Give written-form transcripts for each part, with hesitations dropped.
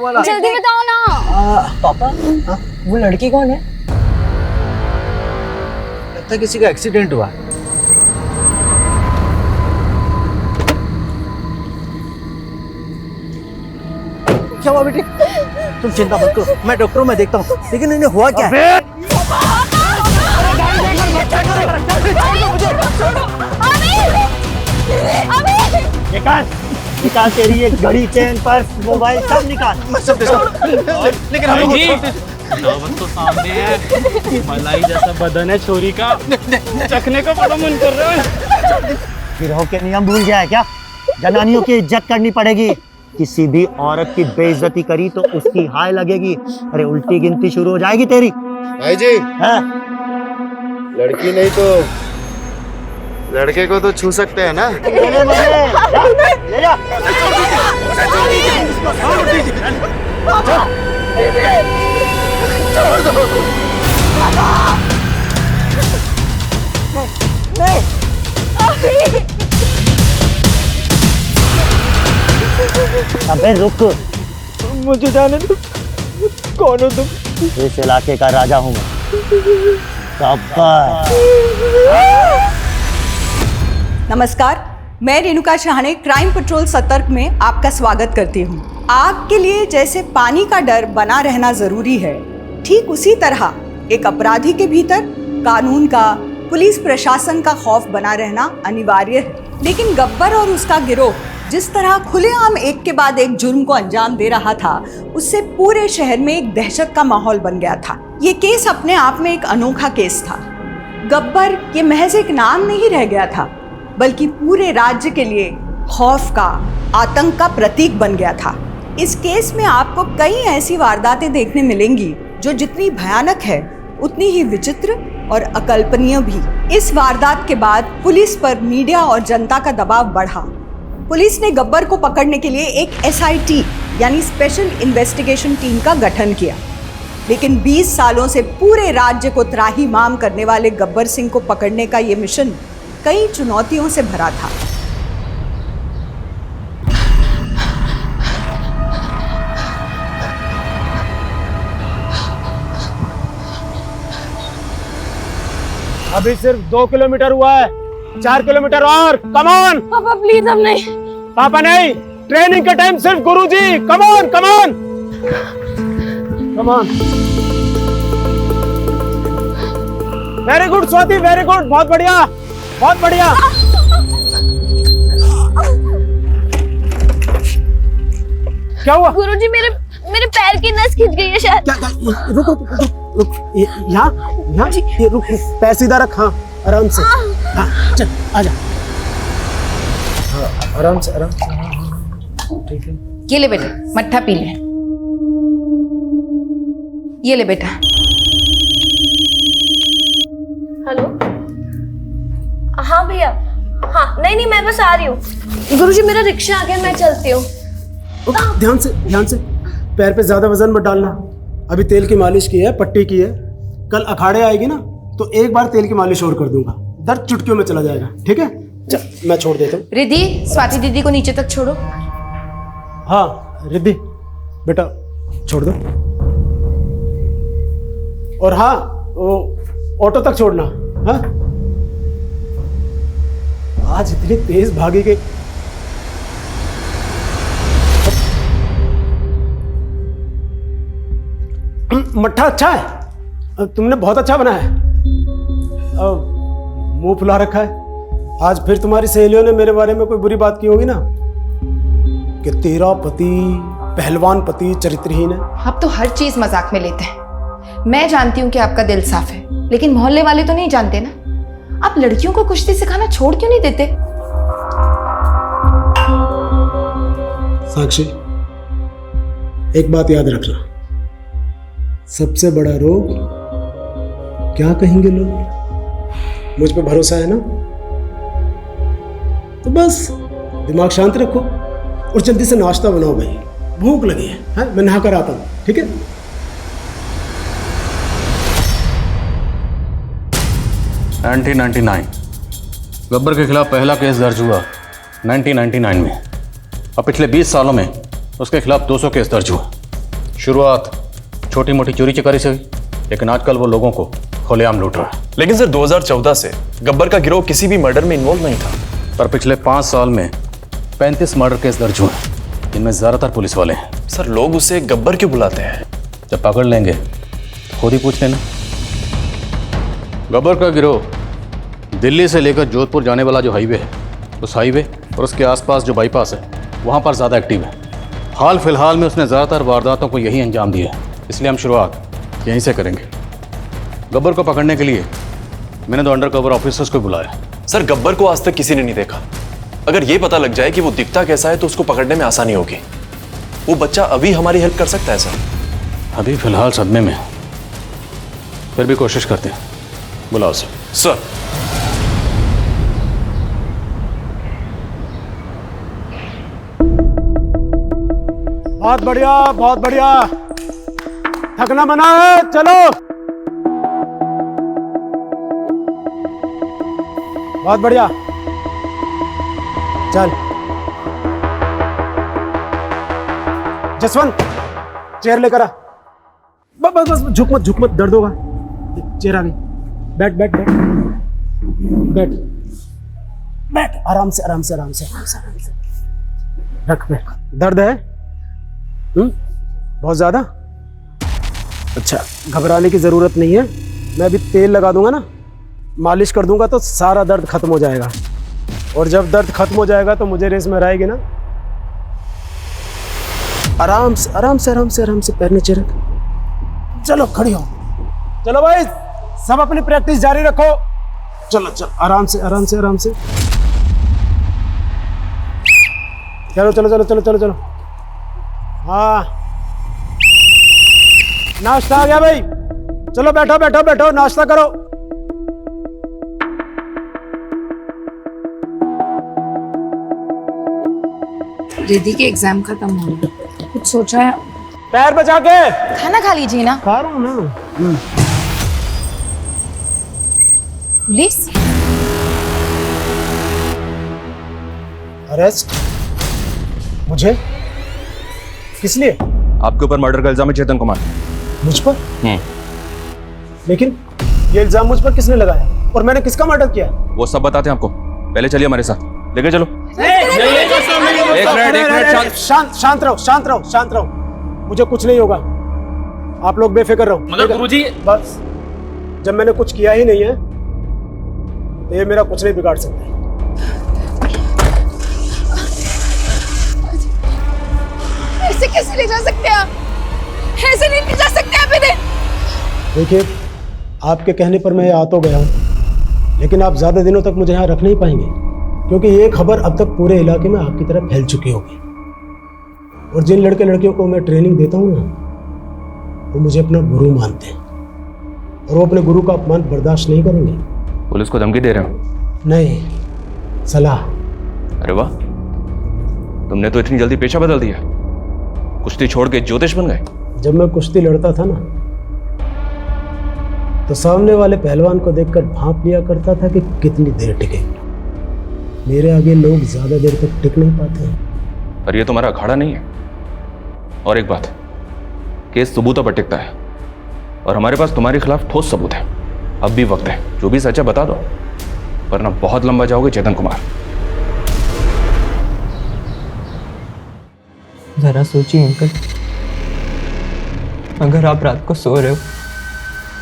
वाला। जल्दी बताओ ना। पापा वो लड़की कौन है? लगता है किसी का एक्सीडेंट हुआ। क्या हुआ बेटे? तुम चिंता मत करो, मैं डॉक्टर हूँ, मैं देखता हूँ। लेकिन इन्हें हुआ क्या है? निकाल तेरी ये घड़ी, चेन, पर्स, मोबाइल सब निकाल। मैं सब देता हूँ। लेकिन हम दावत तो सामने है, मलाई जैसा बदन है छोरी का, चखने का बड़ा मन कर रहा है। गिरोह के नियम भूल गया है क्या? जनानियों की इज्जत करनी पड़ेगी। किसी भी औरत की बेइज्जती करी तो उसकी हाय लगेगी। अरे उल्टी गिनती शुरू हो जाएगी तेरी। भाई जी, है? लड़की नहीं तो लड़के को तो छू सकते हैं ना। ले जा। अबे रुक, मुझे जाने दो। कौन हो तुम? इस इलाके का राजा हूँ मैं, गब्बर। नमस्कार, मैं रेणुका शाहने क्राइम पेट्रोल सतर्क में आपका स्वागत करती हूँ। आग के लिए जैसे पानी का डर बना रहना जरूरी है, ठीक उसी तरह एक अपराधी के भीतर कानून का, पुलिस प्रशासन का खौफ बना रहना अनिवार्य है। लेकिन गब्बर और उसका गिरोह जिस तरह खुलेआम एक के बाद एक जुर्म को अंजाम दे रहा था, उससे पूरे शहर में एक दहशत का माहौल बन गया था। ये केस अपने आप में एक अनोखा केस था। गब्बर ये महज एक नाम नहीं रह गया था, बल्कि पूरे राज्य के लिए खौफ का, आतंक का प्रतीक बन गया था। इस केस में आपको कई ऐसी वारदातें देखने मिलेंगी जो जितनी भयानक है उतनी ही विचित्र और अकल्पनीय भी। इस वारदात के बाद पुलिस पर मीडिया और जनता का दबाव बढ़ा। पुलिस ने गब्बर को पकड़ने के लिए एक SIT यानी स्पेशल इन्वेस्टिगेशन टीम का गठन किया। लेकिन 20 सालों से पूरे राज्य को त्राहिमाम करने वाले गब्बर सिंह को पकड़ने का ये मिशन कई चुनौतियों से भरा था। अभी सिर्फ 2 किलोमीटर हुआ है, 4 किलोमीटर और। कम ऑन पापा प्लीज, अब नहीं। पापा नहीं, ट्रेनिंग का टाइम सिर्फ गुरुजी। Come on come on come on. Very good Swati, very good, बहुत बढ़िया बहुत बढ़िया। क्या हुआ? गुरुजी, मेरे पैर की नस खिंच गई है शायद। रुक, यहाँ ये रुक, पैर सीधा रख। हाँ, आराम से। हाँ, चल आजा। हाँ, आराम से आराम से। ठीक है। ये ले बेटा, मट्ठा पी ले। ये ले बेटा। हेलो, हाँ भैया। हाँ, नहीं मैं बस आ रही हूँ। गुरुजी, मेरा रिक्शा आ गया, मैं चलती हूँ। ध्यान से पैर पे ज्यादा वजन मत डालना। अभी तेल की मालिश की है, पट्टी की है। कल अखाड़े आएगी ना तो एक बार तेल की मालिश और कर दूंगा, दर्द चुटकियों में चला जाएगा। ठीक है, चल मैं छोड़ देता हूँ। रिद्धि, स्वाति दीदी को नीचे तक छोड़ो। हाँ रिद्धि बेटा, छोड़ दो। और हाँ, वो ऑटो तक छोड़ना। हाँ, आज इतनी तेज भागी कि मट्ठा अच्छा है, तुमने बहुत अच्छा बनाया है। मुंह फुला रखा है। आज फिर तुम्हारी सहेलियों ने मेरे बारे में कोई बुरी बात की होगी ना, कि तेरा पति पहलवान पति चरित्रहीन है। आप तो हर चीज मजाक में लेते हैं। मैं जानती हूँ कि आपका दिल साफ है, लेकिन मोहल्ले वाले तो नहीं जानते ना। आप लड़कियों को कुश्ती सिखाना छोड़ क्यों नहीं देते? साक्षी, एक बात याद रखना, सबसे बड़ा रोग क्या कहेंगे लोग। मुझ पे भरोसा है ना, तो बस दिमाग शांत रखो और जल्दी से नाश्ता बनाओ भाई, भूख लगी है। हाँ, मैं नहा कर आता हूँ। ठीक है। एंटी 99 गब्बर के खिलाफ पहला केस दर्ज हुआ 1999 में, और पिछले 20 सालों में उसके खिलाफ 200 केस दर्ज हुआ। शुरुआत छोटी मोटी चोरी चकारी से हुई, लेकिन आजकल वो लोगों को खुलेआम लूट रहा है। लेकिन सर 2014 से गब्बर का गिरोह किसी भी मर्डर में इन्वॉल्व नहीं था। पर पिछले 5 साल में 35 मर्डर केस दर्ज हुए, इनमें ज्यादातर पुलिस वाले हैं। सर लोग उसे गब्बर क्यों बुलाते हैं? जब पकड़ लेंगे तो खुद ही पूछ लेना। गब्बर का गिरोह दिल्ली से लेकर जोधपुर जाने वाला जो हाईवे है, उस हाईवे और उसके आसपास जो बाईपास है, वहाँ पर ज़्यादा एक्टिव है। हाल फिलहाल में उसने ज़्यादातर वारदातों को यही अंजाम दिया है, इसलिए हम शुरुआत यहीं से करेंगे। गब्बर को पकड़ने के लिए मैंने तो अंडर कवर ऑफिसर्स को बुलाया। सर गब्बर को आज तक किसी ने नहीं देखा। अगर ये पता लग जाए कि वो दिखता कैसा है तो उसको पकड़ने में आसानी होगी। वो बच्चा अभी हमारी हेल्प कर सकता है सर। अभी फिलहाल सदमे में, फिर भी कोशिश करते हैं। बुलाओ सर। बहुत बढ़िया, बहुत बढ़िया। थकना मना है, चलो। बहुत बढ़िया, चल। जसवंत चेयर लेकर आ। बस बस बस, झुक मत, दर्द होगा। चेयर आ गई। बैठ बैठ बैठ बैठ बैठ, आराम से आराम से आराम से आराम से आराम से रख पे। दर्द है? बहुत ज्यादा? अच्छा, घबराने की जरूरत नहीं है। मैं अभी तेल लगा दूंगा ना, मालिश कर दूंगा तो सारा दर्द खत्म हो जाएगा। और जब दर्द खत्म हो जाएगा तो मुझे रेस में रहेगी ना। आराम से आराम से आराम से आराम से पैर नीचे रख। चलो खड़ी हो। चलो भाई, सब अपनी प्रैक्टिस जारी रखो। चलो चलो, आराम से आराम से आराम से। चलो चलो चलो चलो चलो चलो। हाँ, नाश्ता आ गया भाई। चलो बैठो बैठो बैठो, नाश्ता करो। दीदी के एग्जाम खत्म हो गए, कुछ सोचा है? पैर बचा के। खाना खा लीजिए ना। खा रहा हूँ ना। पुलिस? अरेस्ट? मुझे? किस लिए? आपके ऊपर मर्डर का इल्जाम है चेतन कुमार। मुझ पर? लेकिन ये इल्जाम मुझ पर किसने लगाया और मैंने किसका मर्डर किया? वो सब बताते हैं आपको, पहले चलिए हमारे साथ, लेके चलो। एक मिनट, शांत रहो शांत रहो शांत रहो। मुझे कुछ नहीं होगा, आप लोग बेफिक्र रहो। मतलब गुरुजी, बस जब मैंने कुछ किया ही नहीं है तो ये मेरा कुछ नहीं बिगाड़ सकता। ऐसे कैसे ले जा सकते हैं आप? ऐसे नहीं ले जा सकते आप इन्हें। देखिए, आपके कहने पर मैं आ तो गया हूँ, लेकिन आप ज्यादा दिनों तक मुझे यहाँ रख नहीं पाएंगे, क्योंकि ये खबर अब तक पूरे इलाके में आपकी तरफ फैल चुकी होगी। और जिन लड़के लड़कियों को मैं ट्रेनिंग देता हूँ ना, वो मुझे अपना गुरु मानते हैं और वो अपने गुरु का अपमान बर्दाश्त नहीं करेंगे। पुलिस को धमकी दे रहे हो? नहीं, सलाह। अरे वाह, तुमने तो इतनी जल्दी पेशा बदल दिया, कुश्ती छोड़ के ज्योतिष बन गए। जब मैं कुश्ती लड़ता था ना, तो सामने वाले पहलवान को देखकर भांप लिया करता था कि कितनी देर टिकेगी। मेरे आगे लोग ज्यादा देर तक टिक नहीं पाते हैं। पर ये तुम्हारा अखाड़ा नहीं है। और एक बात, केस सबूतों पर टिकता है और हमारे पास तुम्हारे खिलाफ ठोस सबूत है। अब भी वक्त है, जो भी सच है बता दो, वरना बहुत लंबा जाओगे चेतन कुमार। जरा सोचिए अंकल, अगर आप रात को सो रहे हो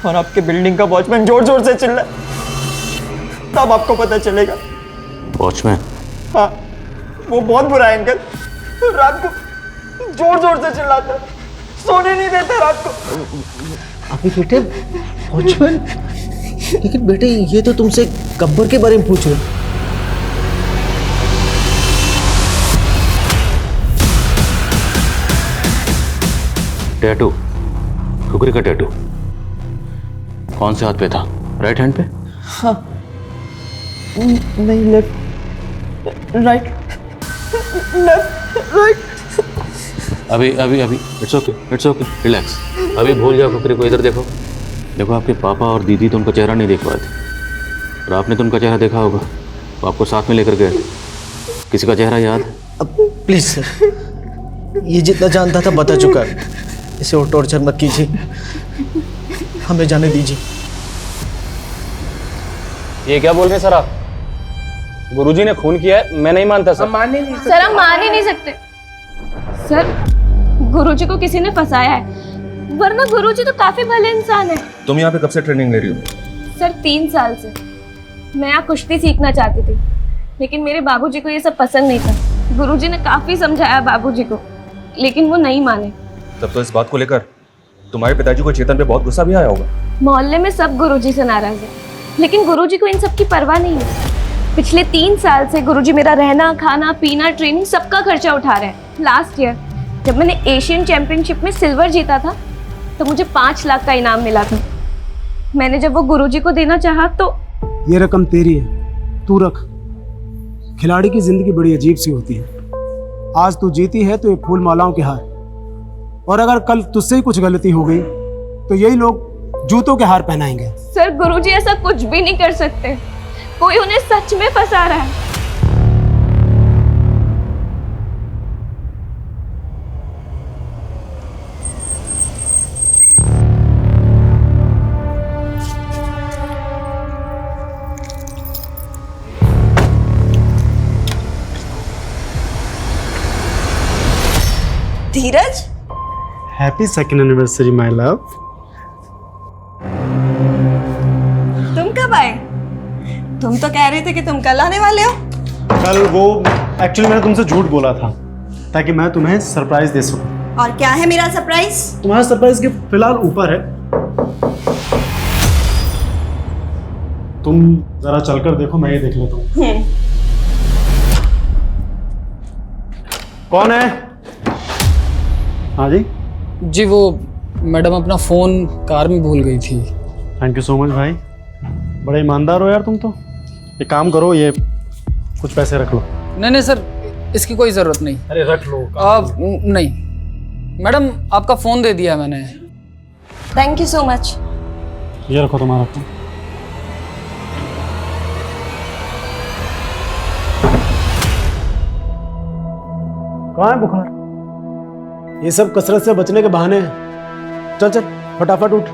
और आपके बिल्डिंग का वॉचमैन जोर जोर से चिल्लाए, तब आपको पता चलेगा। वॉचमैन? हाँ, वो बहुत बुरा है अंकल। रात को जोर जोर से चिल्लाता है, सोने नहीं देता रात को। अभी बेटे वॉचमैन, लेकिन बेटे ये तो तुमसे गब्बर के बारे में पूछ रहे। टैटू, खुकरी का टैटू कौन से हाथ पे था? राइट हैंड पे? हाँ, नहीं, लेफ्ट, राइट, लेफ्ट, राइट। अभी अभी अभी इट्स ओके रिलैक्स। अभी भूल जाओ खुकरी को। इधर देखो, देखो आपके पापा और दीदी तो उनका चेहरा नहीं देख पाए थे, और आपने तो उनका चेहरा देखा होगा, तो आपको साथ में लेकर गए। किसी का चेहरा याद? अब प्लीज सर, ये जितना जानता था बता चुका है। इसे और टॉर्चर मत कीजिए, हमें जाने दीजिए। ये क्या बोल रहे हैं सर आप? गुरुजी ने खून किया है, मैं नहीं मानता सर। सर हम मान ही नहीं सकते। सर गुरुजी को किसी ने फंसाया है, वरना गुरुजी तो काफी भले इंसान है। तुम यहाँ पे कब से ट्रेनिंग ले रही हो? सर 3 साल से। मैं यहाँ कुश्ती सीखना चाहती थी, लेकिन मेरे बाबूजी को ये सब पसंद नहीं था। गुरुजी ने काफी समझाया बाबूजी को, लेकिन वो नहीं माने। तब तो इस बात को लेकर तुम्हारे पिताजी को चेतन पे बहुत गुस्सा भी आया होगा। मोहल्ले में सब गुरुजी से नाराज है, लेकिन गुरुजी को इन सब की परवाह नहीं है। पिछले 3 साल से गुरुजी मेरा रहना, खाना, पीना, ट्रेनिंग सबका खर्चा उठा रहे हैं। लास्ट ईयर जब मैंने एशियन चैंपियनशिप में सिल्वर जीता था, तो मुझे 5 लाख का इनाम मिला था। मैंने जब वो गुरुजी को देना चाहा तो ये रकम तेरी है, तू रख। खिलाड़ी की जिंदगी बड़ी अजीब सी होती है। आज तू जीती है तो ये फूल मालाओं के हार, और अगर कल तुझसे ही कुछ गलती हो गई तो यही लोग जूतों के हार पहनाएंगे। सर गुरुजी ऐसा कुछ भी नहीं कर सकते, कोई उन्हें सच में फंसा रहा है। Dheeraj, happy second anniversary my love. तुम कब आए? तुम तो कह रहे थे कि तुम कल आने वाले हो। कल वो एक्चुअली मैंने तुमसे झूठ बोला था ताकि मैं तुम्हें सरप्राइज दे सकूं। और क्या है मेरा सरप्राइज? तुम्हारा सरप्राइज गिफ्ट फिलहाल ऊपर है, तुम जरा चलकर देखो, मैं ये देख लेता हूँ। कौन है? हाँ जी जी, वो मैडम अपना फ़ोन कार में भूल गई थी। थैंक यू सो मच भाई, बड़े ईमानदार हो यार तुम तो। एक काम करो, ये कुछ पैसे रख लो। नहीं सर, इसकी कोई ज़रूरत नहीं। अरे रख लो। आप नहीं मैडम, आपका फ़ोन दे दिया मैंने। Thank you so much. ये रखो तुम्हारा फ़ोन। कहाँ है बुखार? ये सब कसरत से बचने के बहाने हैं। चल चल फटाफट उठ,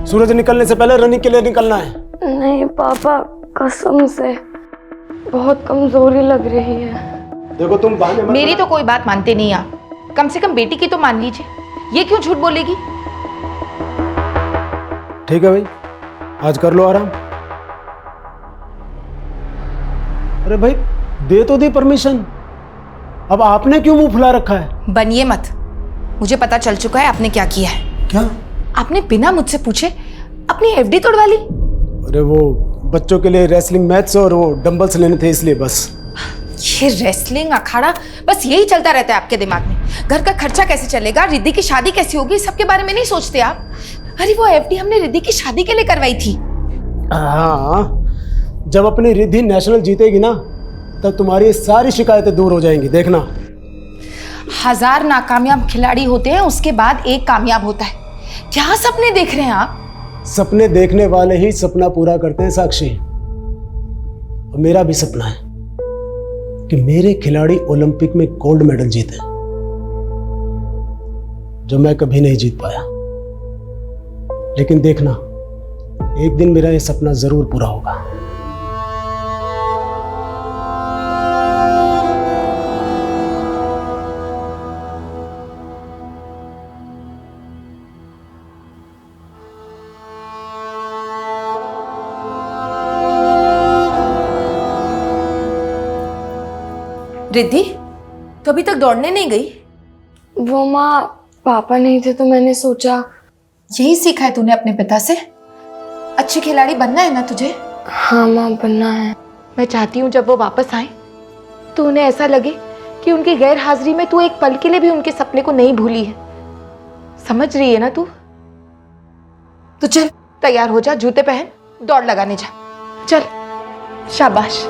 सूरज निकलने से पहले रनिंग के लिए निकलना है। नहीं पापा, कसम से बहुत कमजोरी लग रही है। देखो तुम बहाने मत मेरी तो कोई बात मानते नहीं आप, कम से कम बेटी की तो मान लीजिए। ये क्यों झूठ बोलेगी? ठीक है भाई, आज कर लो आराम। अरे भाई दे तो दी परमिशन, अब आपने क्यों मुंह फुला रखा है? बनिए मत, मुझे पता चल चुका है आपने क्या किया है। क्या? आपने बिना मुझसे पूछे अपनी एफडी तोड़वा ली। अरे वो बच्चों के लिए रेसलिंग मैच और वो डंबल्स लेने थे, इसलिए बस। ये रेसलिंग अखाड़ा बस यही चलता रहता है आपके दिमाग में। घर का खर्चा कैसे चलेगा, रिद्धि की शादी कैसी होगी, सबके बारे में नहीं सोचते आप। अरे वो एफडी हमने रिद्धि की शादी के लिए करवाई थी। हाँ, जब अपनी रिद्धि नेशनल जीतेगी ना, तब तुम्हारी सारी शिकायतें दूर हो जाएंगी, देखना। 1000 नाकामयाब खिलाड़ी होते हैं, उसके बाद एक कामयाब होता है। क्या सपने देख रहे हैं आप? सपने देखने वाले ही सपना पूरा करते हैं साक्षी। और मेरा भी सपना है कि मेरे खिलाड़ी ओलंपिक में गोल्ड मेडल जीते, जो मैं कभी नहीं जीत पाया। लेकिन देखना, एक दिन मेरा यह सपना जरूर पूरा होगा। रिद्धि, तो अभी तक दौड़ने नहीं गई? वो माँ, पापा नहीं थे तो मैंने सोचा। यही सीखा है तूने अपने पिता से? अच्छे खिलाड़ी बनना है ना तुझे? हाँ माँ, बनना है। मैं चाहती हूँ जब वो वापस आए तो उन्हें ऐसा लगे कि उनकी गैर हाजिरी में तू एक पल के लिए भी उनके सपने को नहीं भूली है। समझ रही है ना तू? तो चल तैयार हो जा, जूते पहन, दौड़ लगाने जा। चल, शाबाश।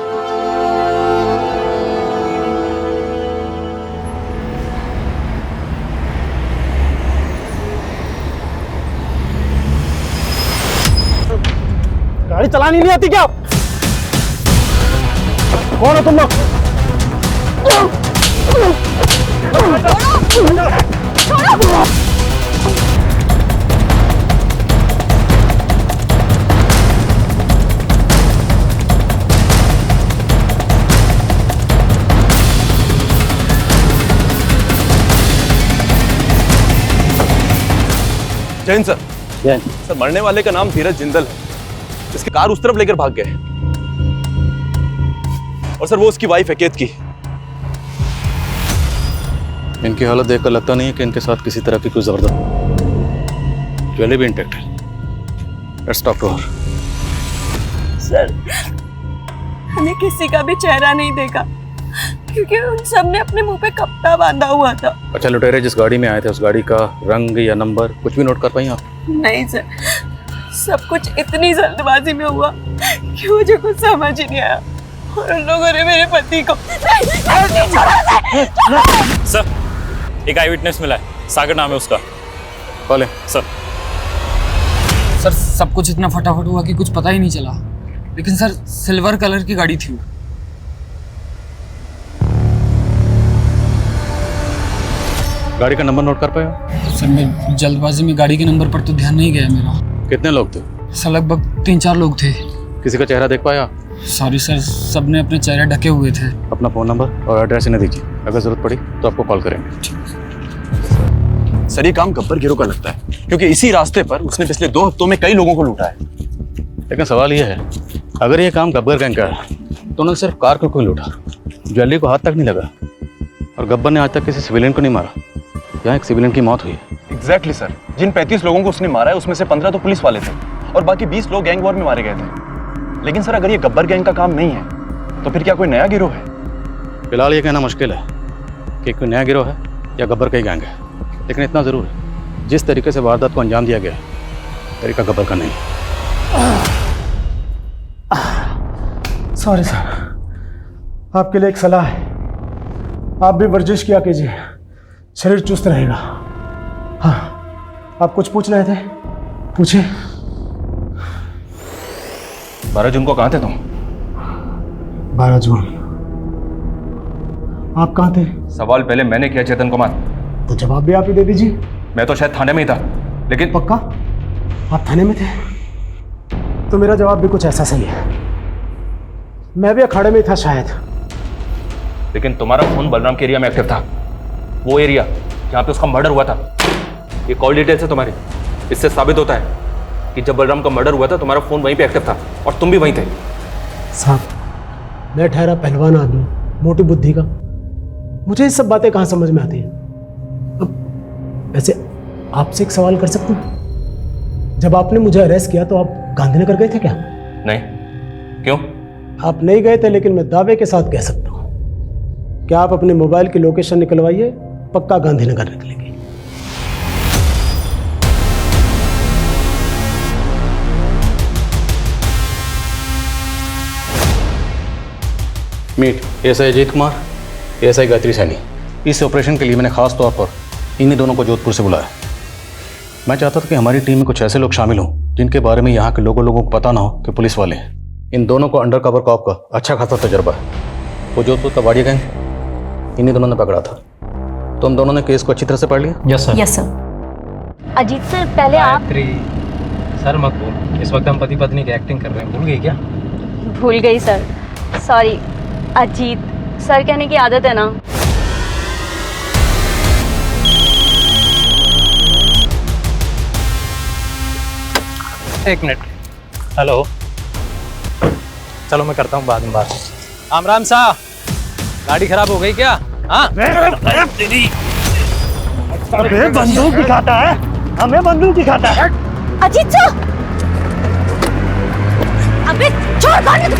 गाड़ी चलानी नहीं आती क्या? कौन हो तुम लोग? छोड़ो! जैन सर। सर मरने वाले का नाम धीरज जिंदल है। इसकी कार उस तरफ लेकर भाग गए और सर वो उसकी वाइफ है केत की। इनकी हालत देखकर लगता नहीं है कि इनके साथ किसी तरह की कोई जबरदस्त ज्वेलरी भी इंटैक्ट है। Let's talk to her. Sir हमें किसी का भी चेहरा नहीं देखा क्योंकि उन सब ने अपने मुंह पे कपड़ा बांधा हुआ था। अच्छा, लुटेरे जिस गाड़ी में आए थे उस गाड़ी का रंग या नंबर कुछ भी नोट कर पाई आप? नहीं सर, सब कुछ इतनी जल्दबाजी में हुआ कि मुझे कुछ समझ ही नहीं आया और उन लोगों ने मेरे पति को सर एक आई विटनेस मिला है, सागर नाम है उसका। कॉल है सर। सर सब कुछ इतना फटाफट हुआ कि कुछ पता ही नहीं चला, लेकिन सर सिल्वर कलर की गाड़ी थी वो। गाड़ी का नंबर नोट कर पाए? सर मैं जल्दबाजी में गाड़ी के नंबर पर तो ध्यान नहीं गया मेरा। कितने लोग थे? सर लगभग 3-4 लोग थे। किसी का चेहरा देख पाया? सॉरी सर, सबने अपने चेहरे ढके हुए थे। अपना फ़ोन नंबर और एड्रेस इन्हें दीजिए, अगर ज़रूरत पड़ी तो आपको कॉल करेंगे। सर ये काम गब्बर गिरोह का लगता है क्योंकि इसी रास्ते पर उसने पिछले 2 हफ्तों में कई लोगों को लूटा है। लेकिन सवाल ये है, अगर ये काम गब्बर गैंग का है तो उन्होंने सिर्फ कार को क्यों लूटा? ज्वेलरी को हाथ तक नहीं लगा और गब्बर ने आज तक किसी सिविलियन को नहीं मारा। यहाँ एक सिविलियन की मौत हुई है। एग्जैक्टली सर, जिन 35 लोगों को उसने मारा है उसमें से 15 तो पुलिस वाले थे और बाकी 20 लोग गैंग वॉर में मारे गए थे। लेकिन सर अगर ये गब्बर गैंग का काम नहीं है तो फिर क्या कोई नया गिरोह है? फिलहाल ये कहना मुश्किल है कि कोई नया गिरोह है या गब्बर का ही गैंग है, लेकिन इतना ज़रूर है जिस तरीके से वारदात को अंजाम दिया गया है तरीका गब्बर का नहीं है। सॉरी सर, आपके लिए एक सलाह है, आप भी वर्जिश किया कीजिए, शरीर चुस्त रहेगा। हाँ, आप कुछ पूछ रहे थे, पूछिए। 12 जून को कहाँ थे तुम? 12 जून आप कहाँ थे? सवाल पहले मैंने किया चेतन कुमार, तो जवाब भी आप ही दे दीजिए। मैं तो शायद थाने में ही था। लेकिन पक्का आप थाने में थे? तो मेरा जवाब भी कुछ ऐसा सही है, मैं भी अखाड़े में था शायद। लेकिन तुम्हारा फोन बलराम के एरिया में एक्टिव था, वो एरिया जहाँ पे उसका मर्डर हुआ था। ये कॉल डिटेल्स है तुम्हारी, इससे साबित होता है कि जब बलराम का मर्डर हुआ था तुम्हारा फोन वहीं पे एक्टिव था और तुम भी वहीं थे। साहब मैं ठहरा पहलवान आदमी, मोटी बुद्धि का, मुझे ये सब बातें कहाँ समझ में आती हैं। अब वैसे आपसे एक सवाल कर सकता हूँ, जब आपने मुझे अरेस्ट किया तो आप गांधीनगर गए थे क्या? नहीं। क्यों? आप नहीं गए थे, लेकिन मैं दावे के साथ कह सकता हूँ कि आप अपने मोबाइल की लोकेशन निकलवाइए, पक्का गांधीनगर निकलेंगे। Meet ASI Ajit Kumar, ASI Gayatri Saini. इस ऑपरेशन के लिए मैंने खास तौर पर इन्हीं दोनों को जोधपुर से बुलाया। मैं चाहता था कि हमारी टीम में कुछ ऐसे लोग शामिल हों जिनके बारे में यहाँ के लोगों को पता ना हो कि पुलिस वाले हैं। इन दोनों को अंडर कवर कॉप का अच्छा खासा तजर्बा है। वो जोधपुर का वाड़िया गैंग इन्हीं दोनों ने पकड़ा था। तुम दोनों ने केस को अच्छी तरह से पढ़ लिया? Yes sir. Yes sir. Ajit sir पहले आप। सर मत बोल, इस वक्त हम पति पत्नी की एक्टिंग कर रहे हैं, भूल गई क्या? भूल गई सर, सॉरी। अजीत सर कहने की आदत है ना। एक मिनट। हेलो, चलो मैं करता हूँ बाद में बात। राम सा, गाड़ी खराब हो गई क्या? हाँ हमें बंदूक दिखाता है, हमें बंदूक दिखाता है। अजीत सर, अबे छोड़ दो।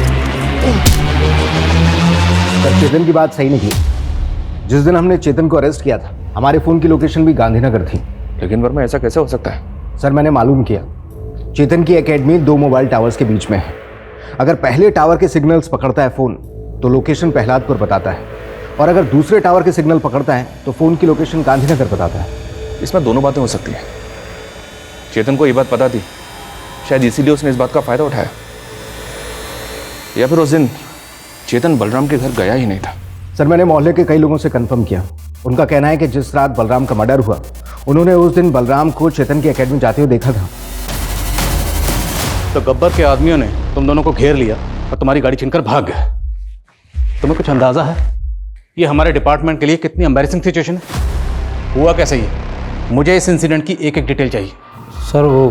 सर चेतन की बात सही नहीं थी। जिस दिन हमने चेतन को अरेस्ट किया था हमारे फोन की लोकेशन भी गांधीनगर थी। लेकिन वर्मा ऐसा कैसे हो सकता है? सर मैंने मालूम किया, चेतन की एकेडमी 2 मोबाइल टावर्स के बीच में है। अगर पहले टावर के सिग्नल्स पकड़ता है फोन तो लोकेशन प्रहलादपुर बताता है, और अगर दूसरे टावर के सिग्नल पकड़ता है तो फोन की लोकेशन गांधीनगर बताता है। इसमें दोनों बातें हो सकती हैं। चेतन को ये बात पता थी, शायद इसीलिए उसने इस बात का फायदा उठाया, या फिर उस दिन चेतन बलराम के घर गया ही नहीं था। सर मैंने मोहल्ले के कई लोगों से कंफर्म किया, उनका कहना है कि जिस रात बलराम का मर्डर हुआ उन्होंने उस दिन बलराम को चेतन की एकेडमी जाते हुए देखा था। तो गब्बर के आदमियों ने तुम दोनों को घेर लिया और तुम्हारी गाड़ी छीनकर भाग गए। तुम्हें कुछ अंदाजा है ये हमारे डिपार्टमेंट के लिए कितनी एम्बैरेसिंग सिचुएशन है? हुआ कैसे ये? मुझे इस इंसिडेंट की एक एक डिटेल चाहिए। सर वो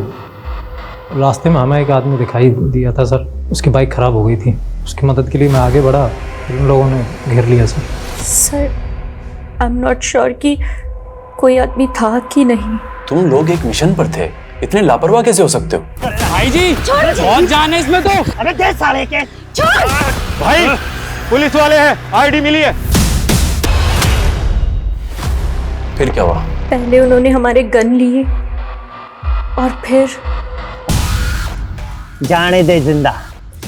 रास्ते में हमें एक आदमी दिखाई दिया था सर, उसकी बाइक ख़राब हो गई थी, उसकी मदद के लिए मैं आगे बढ़ा, फिर उन लोगों ने घेर लिया sir. Sir I am not sure कि कोई आदमी था कि नहीं। तुम लोग एक मिशन पर थे, इतने लापरवाह कैसे हो सकते हो? भाई जी बहुत जान है इसमें तो। अबे दे साले के। भाई पुलिस वाले हैं, आईडी मिली है। फिर क्या हुआ? पहले उन्होंने हमारे गन लिए और फिर जाने दे जिंदा।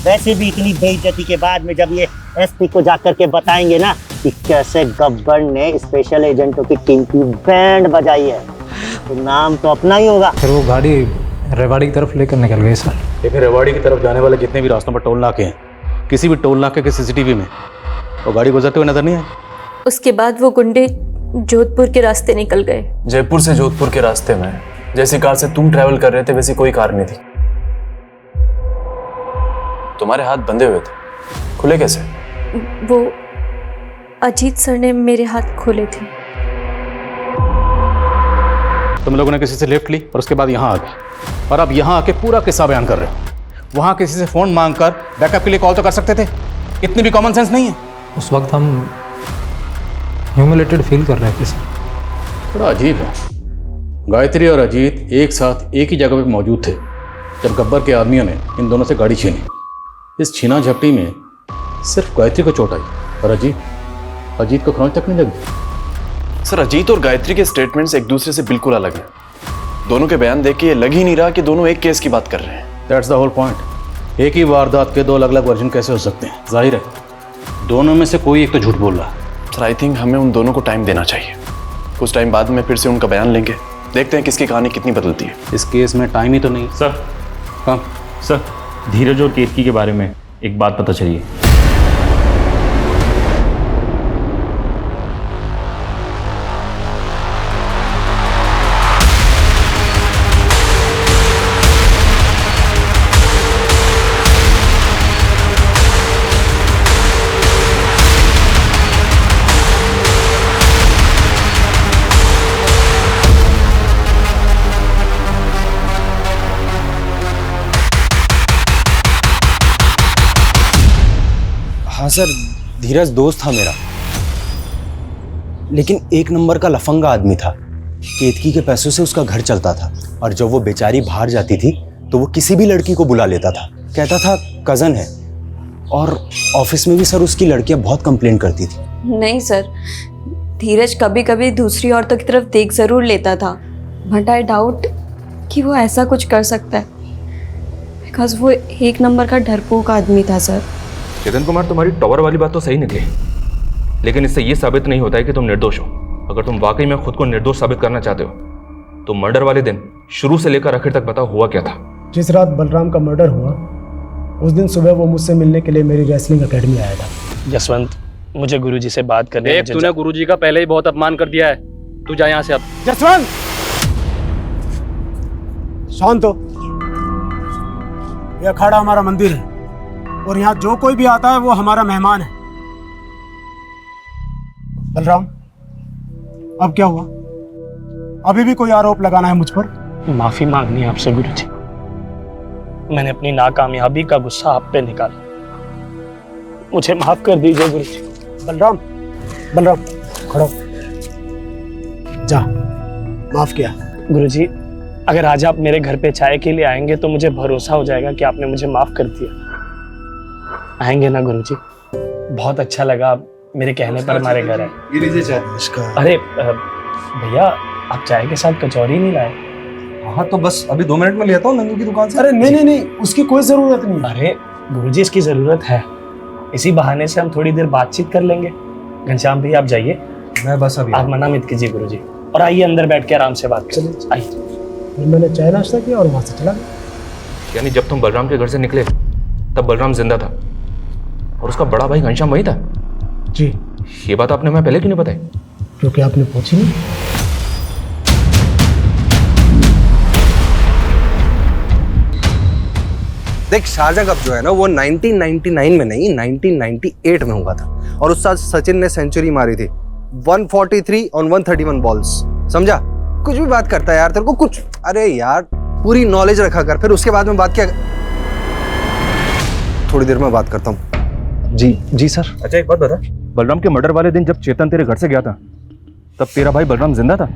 वैसे भी इतनी बेइज्जती के बाद में जब ये एसपी को जाकर के बताएंगे ना कि कैसे गब्बर ने स्पेशल एजेंटों की टीम की बैंड बजाई है, तो नाम तो अपना ही होगा। फिर वो गाड़ी रेवाड़ी की तरफ लेकर निकल गई सर। लेकिन रेवाड़ी की तरफ जाने वाले जितने भी रास्तों पर टोल नाके हैं, किसी भी टोल नाके के सीसीटीवी में वो गाड़ी गुजरते हुए नजर नहीं आई। उसके बाद वो गुंडे जोधपुर के रास्ते निकल गए। जयपुर से जोधपुर के रास्ते में जैसी कार से तुम ट्रैवल कर रहे थे वैसी कोई कार नहीं थी। तुम्हारे हाथ बंधे हुए थे, खुले कैसे? वो अजीत सर ने मेरे हाथ खोले थे। तुम लोगों ने किसी से लिफ्ट ली और उसके बाद यहाँ आ गए, और अब यहाँ आके पूरा किस्सा बयान कर रहे हो। वहाँ किसी से फ़ोन मांगकर बैकअप के लिए कॉल तो कर सकते थे, इतनी भी कॉमन सेंस नहीं है। उस वक्त हम ह्यूमिलेटेड फील कर रहे थे सर। थोड़ा अजीब है, गायत्री और अजीत एक साथ एक ही जगह पे मौजूद थे जब गब्बर के आदमियों ने इन दोनों से गाड़ी छीनी। इस छीना झपटी में सिर्फ गायत्री को चोट आई और अजीत को खरोंच तक नहीं लगी। सर अजीत और गायत्री के स्टेटमेंट्स एक दूसरे से बिल्कुल अलग हैं। दोनों के बयान देख के ये लग ही नहीं रहा कि दोनों एक केस की बात कर रहे हैं। That's the whole point. एक ही वारदात के दो अलग अलग वर्जन कैसे हो सकते हैं? जाहिर है दोनों में से कोई एक तो झूठ बोल रहा है। सर आई थिंक हमें उन दोनों को टाइम देना चाहिए। कुछ टाइम बाद में फिर से उनका बयान लेंगे, देखते हैं किसकी कहानी कितनी बदलती है। इस केस में टाइम ही तो नहीं। सर हाँ सर, धीरज और केतकी के बारे में एक बात पता चली है। हाँ सर, धीरज दोस्त था मेरा, लेकिन एक नंबर का लफंगा आदमी था। केतकी के पैसों से उसका घर चलता था, और जब वो बेचारी बाहर जाती थी तो वो किसी भी लड़की को बुला लेता था, कहता था कज़न है। और ऑफिस में भी सर उसकी लड़कियां बहुत कंप्लेंट करती थी। नहीं सर, धीरज कभी कभी दूसरी औरतों की तरफ देख जरूर लेता था, बट आई डाउट कि वो ऐसा कुछ कर सकता है, बिकॉज वो एक नंबर का डरपोक आदमी था सर। चेतन कुमार, तुम्हारी टॉवर वाली बात तो सही निकली, लेकिन इससे ये साबित नहीं होता है कि तुम निर्दोष हो। अगर तुम वाकई में खुद को निर्दोष साबित करना चाहते हो तो मर्डर वाले दिन शुरू से लेकर आखिर तक बताओ हुआ क्या था। जिस रात बलराम का मर्डर हुआ उस दिन सुबह वो मुझसे मिलने के लिए मेरी रेसलिंग एकेडमी आया था। जसवंत, मुझे गुरुजी से बात करनी है। तूने गुरुजी का पहले ही बहुत अपमान कर दिया है, तू जा यहाँ से अब। जसवंत शांत हो। यह अखाड़ा हमारा मंदिर है और यहाँ जो कोई भी आता है वो हमारा मेहमान है। बलराम, अब क्या हुआ? अभी भी कोई आरोप लगाना है मुझ पर? माफी मांगनी है आपसे गुरुजी। मैंने अपनी नाकामयाबी का गुस्सा आप पे निकाला, मुझे माफ कर दीजिए गुरुजी। बलराम, बलराम खड़ो, जा, माफ किया। गुरुजी, अगर आज आप मेरे घर पे चाय के लिए आएंगे तो मुझे भरोसा हो जाएगा कि आपने मुझे माफ कर दिया। आएंगे ना गुरुजी? बहुत अच्छा लगा आप मेरे कहने पर हमारे घर आए। ये लीजिए चाय। अरे भैया, आप चाय के साथ कचौरी नहीं लाए? हाँ तो बस अभी 2 मिनट में लेता हूँ नंदू की दुकान से। अरे नहीं, उसकी कोई जरूरत नहीं। अरे गुरुजी, इसकी जरूरत है। इसी बहाने से हम थोड़ी देर बातचीत कर लेंगे। घनश्याम भैया आप जाइए, मैं बस अभी आप मना मत कीजिए गुरुजी, और आइए अंदर बैठ के आराम से बात करें। आइए। मैंने चाय नाश्ता किया और वहां से चला गया। यानी जब तुम बलराम के घर से निकले तब बलराम जिंदा था और उसका बड़ा भाई घनश्याम वही था? जी। ये बात आपने मैं पहले क्यों नहीं बताई? क्योंकि आपने पूछी नहीं। देख, शारजा कप जो है ना वो 1999 में नहीं 1998 में हुआ था, और उस साल सचिन ने सेंचुरी मारी थी 143 ऑन 131 बॉल्स। समझा? कुछ भी बात करता है यार, तेरे को कुछ। अरे यार पूरी नॉलेज रखा कर, फिर उसके बाद में बात क्या। थोड़ी देर में बात करता हूँ। जी सर। अच्छा एक बात बता, बलराम के मर्डर वाले दिन जब चेतन तेरे घर से गया था तब तेरा भाई बलराम जिंदा था?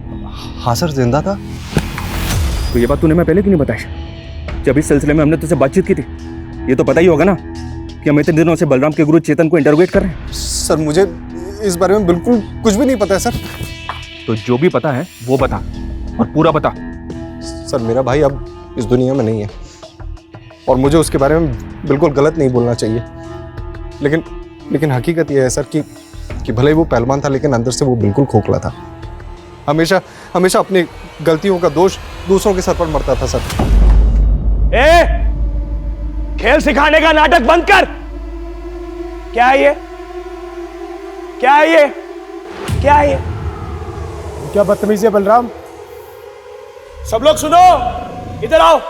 हाँ सर, जिंदा था। तो ये बात तूने मैं पहले क्यों नहीं बताई? जब इस सिलसिले में हमने तुझसे बातचीत की थी, ये तो पता ही होगा ना कि हम इतने दिनों से बलराम के गुरु चेतन को इंटरोगेट कर रहे हैं। सर मुझे इस बारे में बिल्कुल कुछ भी नहीं पता है सर। तो जो भी पता है वो बता, और पूरा बता। सर मेरा भाई अब इस दुनिया में नहीं है और मुझे उसके बारे में बिल्कुल गलत नहीं बोलना चाहिए, लेकिन हकीकत यह है सर कि भले ही वो पहलवान था लेकिन अंदर से वो बिल्कुल खोखला था। हमेशा अपनी गलतियों का दोष दूसरों के सर पर मरता था सर। खेल सिखाने का नाटक बंद कर। क्या है ये? क्या है ये? क्या है ये? क्या बदतमीजी है बलराम? सब लोग सुनो, इधर आओ।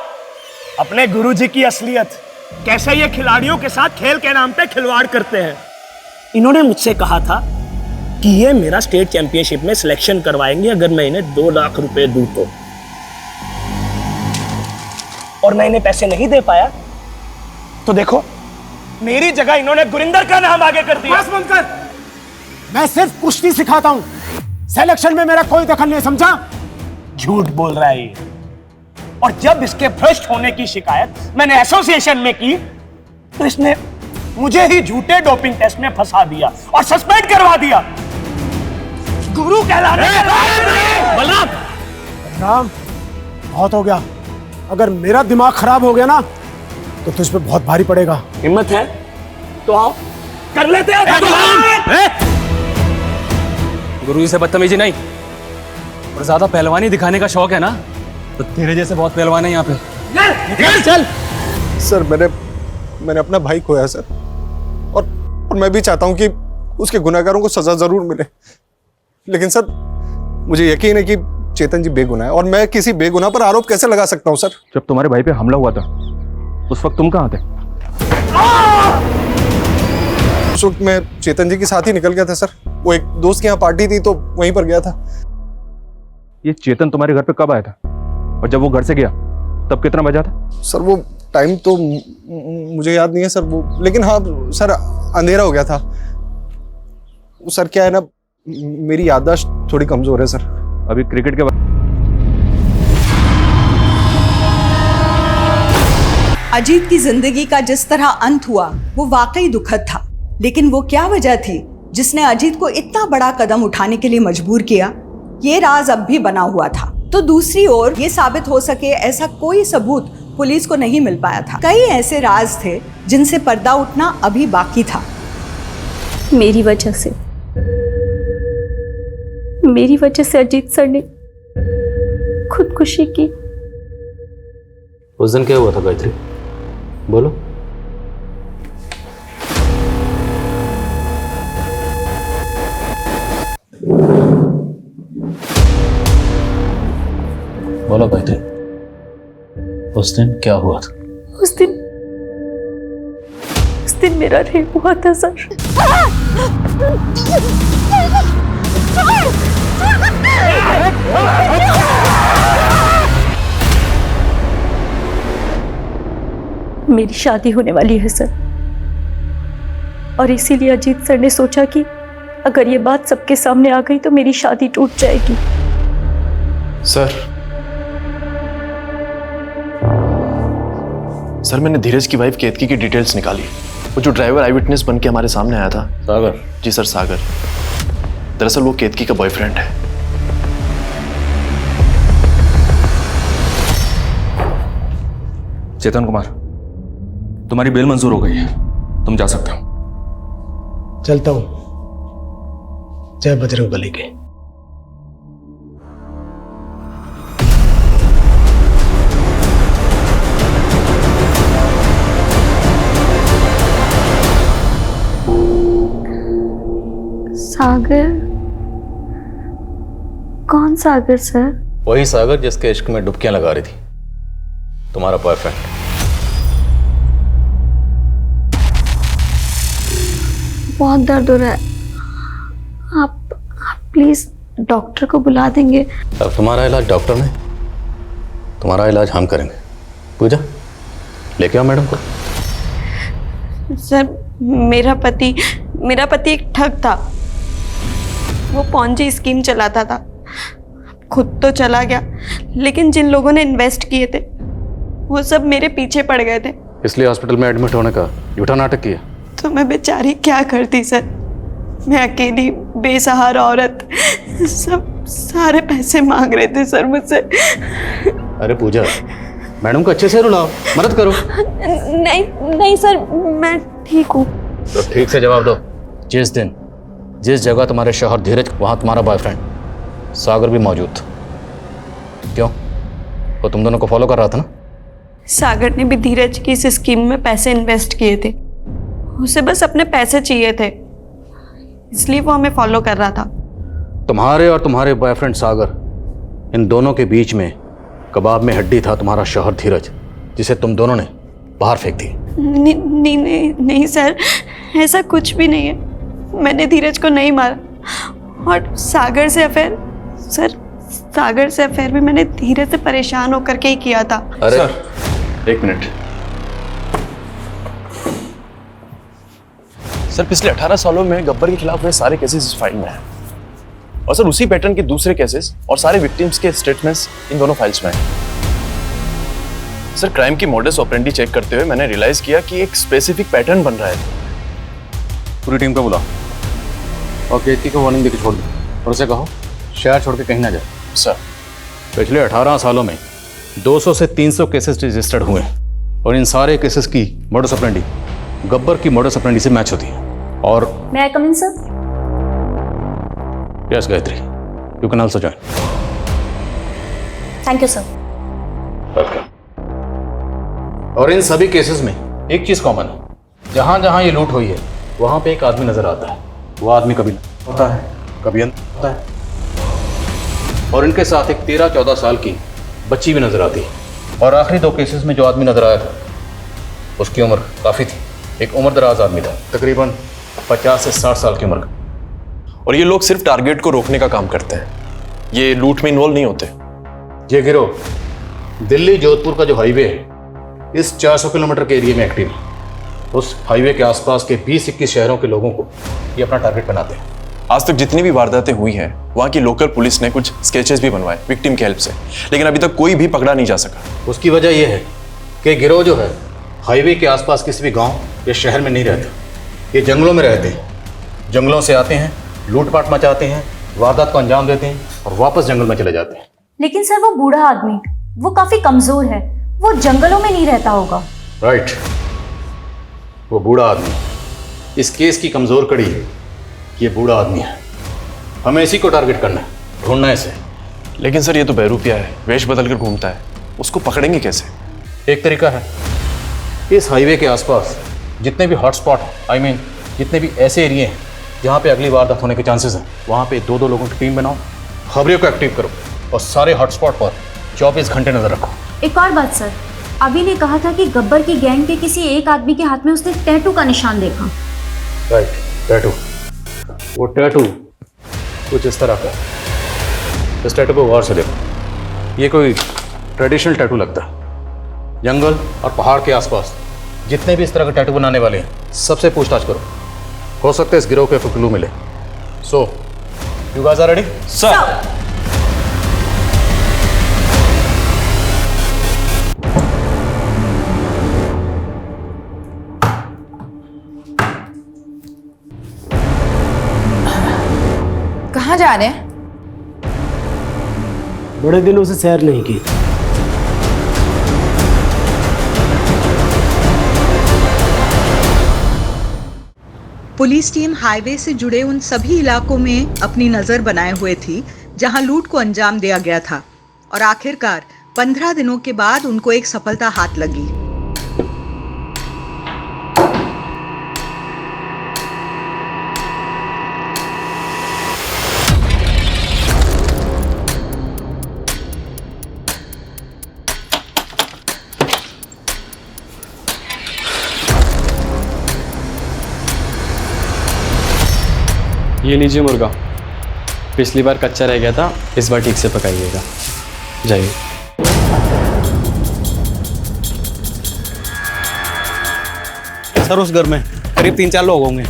अपने गुरुजी की असलियत, कैसे ये खिलाड़ियों के साथ खेल के नाम पे खिलवाड़ करते हैं। इन्होंने मुझसे कहा था कि ये मेरा स्टेट चैंपियनशिप में सिलेक्शन करवाएंगे अगर मैं इन्हें 2 लाख रुपए दूं तो, और मैं इन्हें पैसे नहीं दे पाया तो देखो मेरी जगह इन्होंने गुरिंदर का नाम आगे कर दिया। बस बंद कर। मैं सिर्फ कुश्ती सिखाता हूं, सिलेक्शन में मेरा कोई दखल नहीं, समझा? झूठ बोल रहा है ये। और जब इसके भ्रष्ट होने की शिकायत मैंने एसोसिएशन में की तो इसने मुझे ही झूठे डोपिंग टेस्ट में फंसा दिया और सस्पेंड करवा दिया। गुरु कहलाने बलराम, बहुत हो गया। अगर मेरा दिमाग खराब हो गया ना तो तुझ पे बहुत भारी पड़ेगा। हिम्मत है तो आओ, कर लेते हैं। गुरुजी से बदतमीजी नहीं, और ज्यादा पहलवानी दिखाने का शौक है ना तो तेरे जैसे बहुत पहलवान है यहाँ पे। चल। सर मैंने अपना भाई खोया सर, और मैं भी चाहता हूं कि उसके गुनहगारों को सजा जरूर मिले, लेकिन सर मुझे यकीन है कि चेतन जी बेगुनाह है और मैं किसी बेगुनाह पर आरोप कैसे लगा सकता हूं सर? जब तुम्हारे भाई पे हमला हुआ था उस वक्त तुम कहाँ थे? उस वक्त मैं चेतन जी के साथ ही निकल गया था सर। वो एक दोस्त के यहाँ पार्टी थी तो वहीं पर गया था। ये चेतन तुम्हारे घर पे कब आया था, और जब वो घर से गया तब कितना बजा था? सर वो टाइम तो मुझे याद नहीं है सर, वो, लेकिन हाँ सर अंधेरा हो गया था। सर क्या है ना, मेरी याददाश्त थोड़ी कमजोर है सर। अभी क्रिकेट के बाद अजीत की जिंदगी का जिस तरह अंत हुआ वो वाकई दुखद था, लेकिन वो क्या वजह थी जिसने अजीत को इतना बड़ा कदम उठाने के लिए मजबूर किया, ये राज अब भी बना हुआ था। तो दूसरी ओर ये साबित हो सके ऐसा कोई सबूत पुलिस को नहीं मिल पाया था। कई ऐसे राज थे जिनसे पर्दा उठना अभी बाकी था। मेरी वजह से अजीत सर ने खुदकुशी की। उस दिन क्या हुआ था गायत्री, बोलो। बोलो गायत्री, उस दिन क्या हुआ था? उस दिन मेरा रेप हुआ था सर। मेरी शादी होने वाली है सर, और इसीलिए अजीत सर ने सोचा कि अगर ये बात सबके सामने आ गई तो मेरी शादी टूट जाएगी। सर मैंने धीरज की वाइफ केतकी की डिटेल्स निकाली। वो जो ड्राइवर आई विटनेस बन के हमारे सामने आया था, सागर। जी सर, सागर। दरअसल वो केतकी का बॉयफ्रेंड है। चेतन कुमार, तुम्हारी बेल मंजूर हो गई है, तुम जा सकते हो। चलता हूं। जय बजरंगबली के। सागर? कौन सागर सर? वही सागर जिसके इश्क में डुबकियां लगा रही थी, तुम्हारा बॉयफ्रेंड। बहुत दर्द हो रहा है, आप प्लीज डॉक्टर को बुला देंगे। अब तुम्हारा इलाज डॉक्टर ने, तुम्हारा इलाज हम करेंगे। पूजा, लेके आओ मैडम को। सर, मेरा पति एक ठग था। वो पॉन्जी स्कीम चलाता था। खुद तो चला गया, लेकिन जिन लोगों ने इन्वेस्ट किए थे वो सब मेरे पीछे पड़ गए थे। इसलिए हॉस्पिटल में एडमिट होने का झूठा नाटक किया। तो मैं बेचारी क्या करती सर? मैं अकेली बेसहारा औरत, सब सारे पैसे मांग रहे थे सर मुझसे। अरे पूजा, मैडम को अच्छे से रुलाओ, मदद करो। नहीं सर, मैं ठीक हूँ। तो ठीक से जवाब दो। जिस दिन जिस जगह तुम्हारे शौहर धीरज, वहाँ तुम्हारा बॉयफ्रेंड सागर भी मौजूद था। क्यों? वो तुम दोनों को फॉलो कर रहा था ना? सागर ने भी धीरज की इस स्कीम में पैसे इन्वेस्ट किए थे। उसे बस अपने पैसे चाहिए थे, इसलिए वो हमें फॉलो कर रहा था। तुम्हारे और तुम्हारे बॉयफ्रेंड सागर, इन दोनों के बीच में कबाब में हड्डी था तुम्हारा शौहर धीरज, जिसे तुम दोनों ने बाहर फेंक दी। नहीं सर, ऐसा कुछ भी नहीं है। मैंने धीरज को नहीं मारा। और सागर से अफेयर भी मैंने धीरज से परेशान होकर के ही किया था। अरे सर, एक मिनट। सर, पिछले 18 सालों में गब्बर के खिलाफ हुए सारे केसेस इस फाइल में हैं। और सर, उसी पैटर्न के दूसरे केसेस और सारे विक्टिम्स के स्टेटमेंट्स इन दोनों फाइल्स में हैं। सर, क्राइम की मॉडस ऑपरेंडी चेक करते हुए मैंने रियलाइज किया कि एक स्पेसिफिक पैटर्न बन रहा है। पूरी टीम को बुलाओ और केतकी को वार्निंग देकर छोड़ दो, और उसे कहो शहर छोड़ के कहीं ना जाए। सर, पिछले 18 सालों में 200 से 300 केसेस रजिस्टर्ड हुए हैं, और इन सारे केसेस की मॉडस ऑपरेंडी गब्बर की मॉडस ऑपरेंडी से मैच होती है। और मैं come in sir? Yes Gayatri, you can also join. Thank you sir. Welcome. और इन सभी केसेस में एक चीज कॉमन है, जहां जहां ये लूट हुई है वहां पे एक आदमी नजर आता है। वो आदमी कभी होता है, कभी अंदर होता है। और इनके साथ एक 13-14 साल की बच्ची भी नजर आती है। और आखिरी 2 केसेस में जो आदमी नजर आया था उसकी उम्र काफ़ी थी। एक उम्र दराज आदमी था, तकरीबन 50 से 60 साल की उम्र का। और ये लोग सिर्फ टारगेट को रोकने का काम करते हैं, ये लूट में इन्वॉल्व नहीं होते। ये गिरोह दिल्ली जोधपुर का जो हाईवे है, इस 400 किलोमीटर के एरिया में एक्टिव है। उस हाईवे के आसपास के 20-21 शहरों के लोगों को ये अपना टारगेट बनाते हैं। आज तक जितनी भी वारदातें हुई हैं, वहाँ की लोकल पुलिस ने कुछ स्केचेस भी बनवाए विक्टिम की हेल्प से, लेकिन अभी तक कोई भी पकड़ा नहीं जा सका। उसकी वजह यह है कि गिरोह जो है हाईवे के आसपास किसी भी गांव या शहर में नहीं रहते। ये जंगलों में रहते हैं। जंगलों से आते हैं, लूटपाट मचाते हैं, वारदात को अंजाम देते हैं और वापस जंगल में चले जाते हैं। लेकिन सर, वो बूढ़ा आदमी, वो काफी कमजोर है, वो जंगलों में नहीं रहता होगा। राइट, वो बूढ़ा आदमी इस केस की कमजोर कड़ी है। ये बूढ़ा आदमी है, हमें इसी को टारगेट करना है, ढूंढना है इसे। लेकिन सर, ये तो बहरूपिया है, वेश बदल कर घूमता है, उसको पकड़ेंगे कैसे? एक तरीका है, इस हाईवे के आसपास जितने भी हॉटस्पॉट, जितने भी ऐसे एरिए हैं जहाँ पे अगली वारदात होने के चांसेस हैं, वहाँ पे 2-2 लोगों की टीम बनाओ, खबरियों को एक्टिव करो और सारे हॉटस्पॉट पर 24 घंटे नजर रखो। एक और बात सर, अभी ने कहा था कि गब्बर की गैंग के किसी एक आदमी के हाथ में उसने टैटू का निशान देखा। Right, tattoo. वो टैटू कुछ इस तरह का। इस टैटू को गौर से देखो, ये कोई ट्रेडिशनल टैटू लगता है। जंगल और पहाड़ के आसपास जितने भी इस तरह के टैटू बनाने वाले हैं, सबसे पूछताछ करो, हो सकता है इस गिरोह के कोई क्लू मिले। So you guys are ready? Sir. कहाँ जा रहे हैं? बड़े दिनों से सैर नहीं की। पुलिस टीम हाईवे से जुड़े उन सभी इलाकों में अपनी नजर बनाए हुए थी जहां लूट को अंजाम दिया गया था, और आखिरकार 15 दिनों के बाद उनको एक सफलता हाथ लगी। ये लीजिए मुर्गा, पिछली बार कच्चा रह गया था, इस बार ठीक से पकाइएगा। जाइए। सर उस घर में करीब 3-4 लोग होंगे।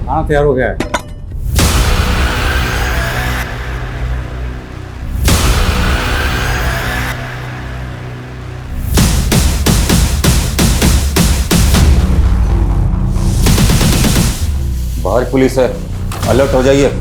हाँ तैयार हो गया है। बाहर पुलिस है, अलर्ट हो जाइए।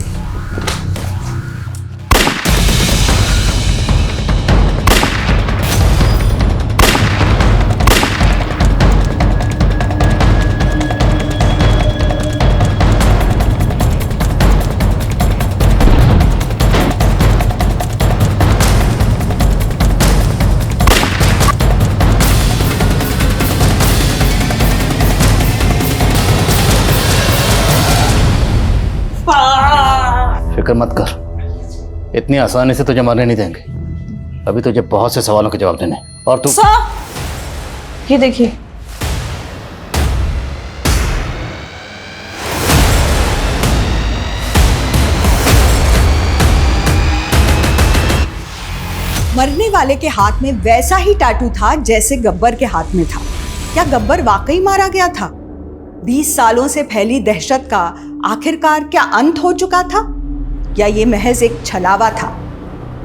फिक्र मत कर, इतनी आसानी से तुझे मारने नहीं देंगे। अभी तुझे बहुत से सवालों के जवाब देने, और तू ये देखिए, मरने वाले के हाथ में वैसा ही टैटू था जैसे गब्बर के हाथ में था। क्या गब्बर वाकई मारा गया था? 20 सालों से फैली दहशत का आखिरकार क्या अंत हो चुका था, या ये महज एक छलावा था?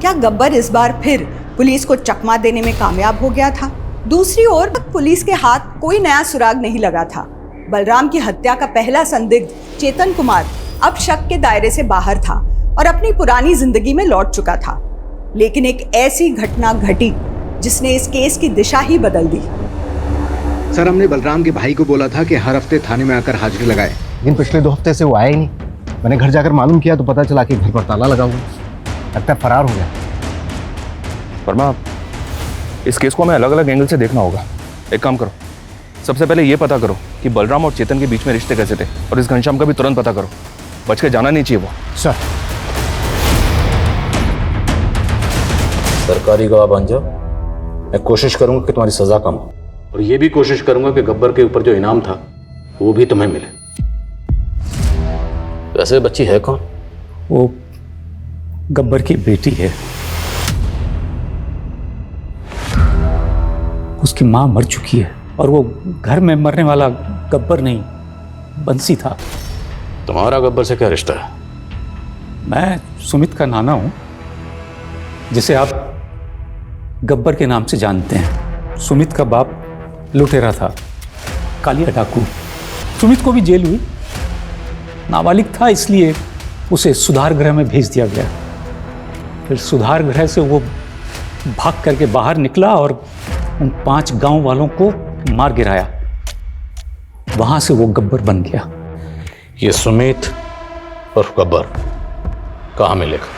क्या गब्बर इस बार फिर पुलिस को चकमा देने में कामयाब हो गया था? दूसरी ओर पुलिस के हाथ कोई नया सुराग नहीं लगा था। बलराम की हत्या का पहला संदिग्ध चेतन कुमार अब शक के दायरे से बाहर था और अपनी पुरानी जिंदगी में लौट चुका था। लेकिन एक ऐसी घटना घटी जिसने इस केस की दिशा ही बदल दी। सर, हमने बलराम के भाई को बोला था कि हर हफ्ते थाने में आकर हाजिरी लगाए, लेकिन पिछले 2 हफ्ते से वो आया ही नहीं। मैंने घर जाकर मालूम किया तो पता चला कि घर पर ताला लगा हुआ, लगता है फरार हो गया। वर्मा, इस केस को हमें अलग अलग एंगल से देखना होगा। एक काम करो, सबसे पहले ये पता करो कि बलराम और चेतन के बीच में रिश्ते कैसे थे, और इस घनश्याम का भी तुरंत पता करो। बच के जाना नहीं चाहिए वो। सर, सरकारी गवाह बन जाओ। मैं कोशिश करूंगा कि तुम्हारी सजा कम हो, और ये भी कोशिश करूंगा कि गब्बर के ऊपर जो इनाम था वो भी तुम्हें मिले। वैसे बच्ची है कौन? वो गब्बर की बेटी है। उसकी मां मर चुकी है, और वो घर में मरने वाला गब्बर नहीं, बंसी था। तुम्हारा गब्बर से क्या रिश्ता है? मैं सुमित का नाना हूं, जिसे आप गब्बर के नाम से जानते हैं। सुमित का बाप लुटेरा था, कालिया डाकू। सुमित को भी जेल हुई। नाबालिग था, इसलिए उसे सुधार गृह में भेज दिया गया। फिर सुधार गृह से वो भाग करके बाहर निकला और उन 5 गांव वालों को मार गिराया। वहां से वो गब्बर बन गया। ये सुमित और गब्बर कहाँ मिलेगा?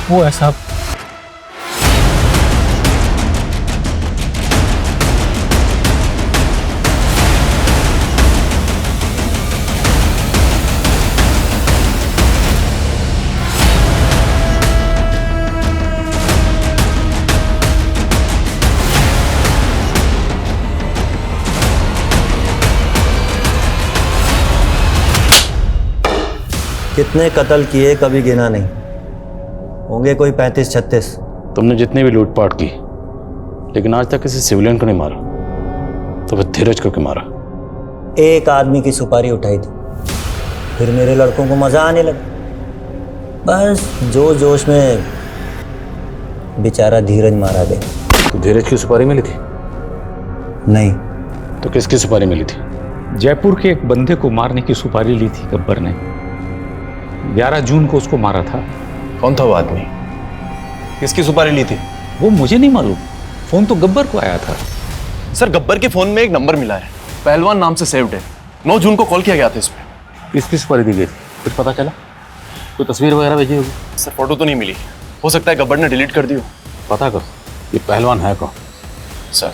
वो ऐसा कितने कत्ल किए कभी गिना नहीं, होंगे कोई 35-36। तुमने जितनी भी लूटपाट की, लेकिन आज तक किसी सिविलियन को नहीं मारा, तो फिर धीरज को क्यों मारा? एक आदमी की सुपारी उठाई थी, फिर मेरे लड़कों को मजा आने लगा। बस जोश में बेचारा धीरज मारा गया। तो धीरज की सुपारी मिली थी? नहीं। तो किसकी सुपारी मिली थी? जयपुर के एक बंदे को मारने की सुपारी ली थी गब्बर ने। 11 जून को उसको मारा था। कौन था वो आदमी? किसकी सुपारी ली थी? वो मुझे नहीं मालूम, फोन तो गब्बर को आया था। सर, गब्बर के फोन में एक नंबर मिला है, पहलवान नाम से सेव्ड है। 9 जून को कॉल किया गया था इसमें। किस पर दी गई थी? कुछ पता चला? कोई तस्वीर वगैरह भेजी होगी? सर फोटो तो नहीं मिली, हो सकता है गब्बर ने डिलीट कर दी हो। पता कर ये पहलवान है कौन? सर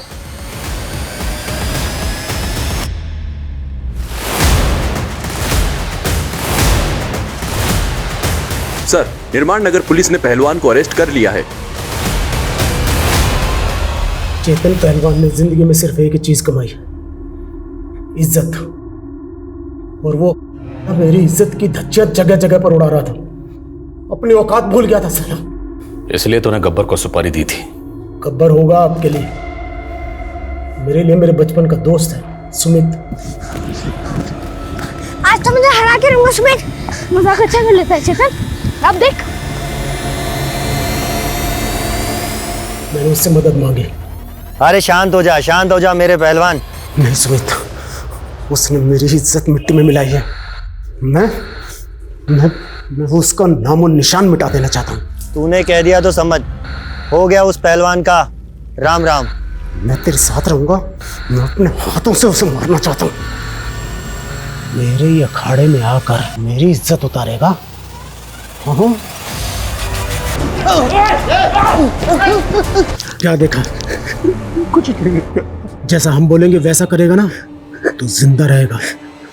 सर, निर्माण नगर पुलिस ने पहलवान को अरेस्ट कर लिया है। चेतन पहलवान ने जिंदगी में सिर्फ एक ही चीज कमाई, इज्जत, और वो मेरी इज्जत की धज्जियां जगह जगह पर उड़ा रहा था। अपनी औकात भूल गया था साला। इसलिए तूने गब्बर को सुपारी दी थी। गब्बर होगा आपके लिए, मेरे लिए मेरे बचपन का दोस्त है सुमित। आज तो मुझे हरा के रहूंगा सुमित। मजाक अच्छा कर लेता है चेतन, अब देख। मैंने उससे मदद मांगी। अरे शांत हो जा मेरे पहलवान। नहीं सुमित, उसने मेरी इज्जत मिट्टी में मिलाई है। मैं उसका नामो निशान मिटा देना चाहता हूँ। तूने कह दिया तो समझ, हो गया उस पहलवान का राम राम। मैं तेरे साथ रहूंगा, मैं अपने हाथों से उसे मारना चाहता हूँ। मेरे ही अखाड़े में आकर मेरी इज्जत उतारेगा। हाँ क्या देखा? कुछ नहीं, जैसा हम बोलेंगे वैसा करेगा ना तो जिंदा रहेगा,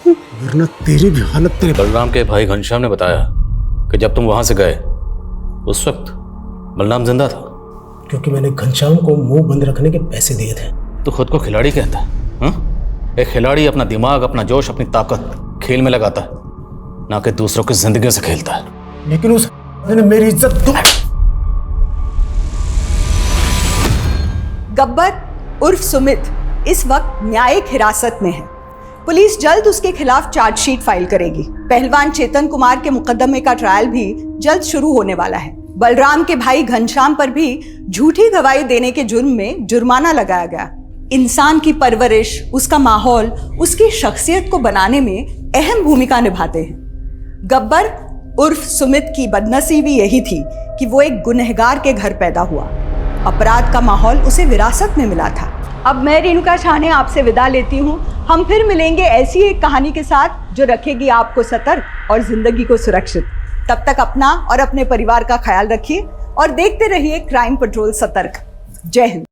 वरना तेरी भी हालत तेरे। बलराम के भाई घनश्याम ने बताया कि जब तुम वहां से गए उस वक्त बलराम जिंदा था। क्योंकि मैंने घनश्याम को मुंह बंद रखने के पैसे दिए थे। तो खुद को खिलाड़ी कहता है? एक खिलाड़ी अपना दिमाग, अपना जोश, अपनी ताकत खेल में लगाता है, ना कि दूसरों की जिंदगी से खेलता है। लेकिन उसने मेरी इज्जत। गब्बर उर्फ सुमित इस वक्त न्यायिक हिरासत में है। पुलिस जल्द उसके खिलाफ चार्जशीट फाइल करेगी। पहलवान चेतन कुमार के मुकदमे का ट्रायल भी जल्द शुरू होने वाला है। बलराम के भाई घनश्याम पर भी झूठी गवाही देने के जुर्म में जुर्माना लगाया गया। इंसान की परवरिश, उसका माहौल, उसकी शख्सियत को बनाने में अहम भूमिका निभाते हैं। गब्बर उर्फ सुमित की बदनसीबी यही थी कि वो एक गुनहगार के घर पैदा हुआ। अपराध का माहौल उसे विरासत में मिला था। अब मैं रेणुका शाहने आपसे विदा लेती हूँ। हम फिर मिलेंगे ऐसी एक कहानी के साथ जो रखेगी आपको सतर्क और जिंदगी को सुरक्षित। तब तक अपना और अपने परिवार का ख्याल रखिए और देखते रहिए क्राइम पेट्रोल सतर्क। जय हिंद।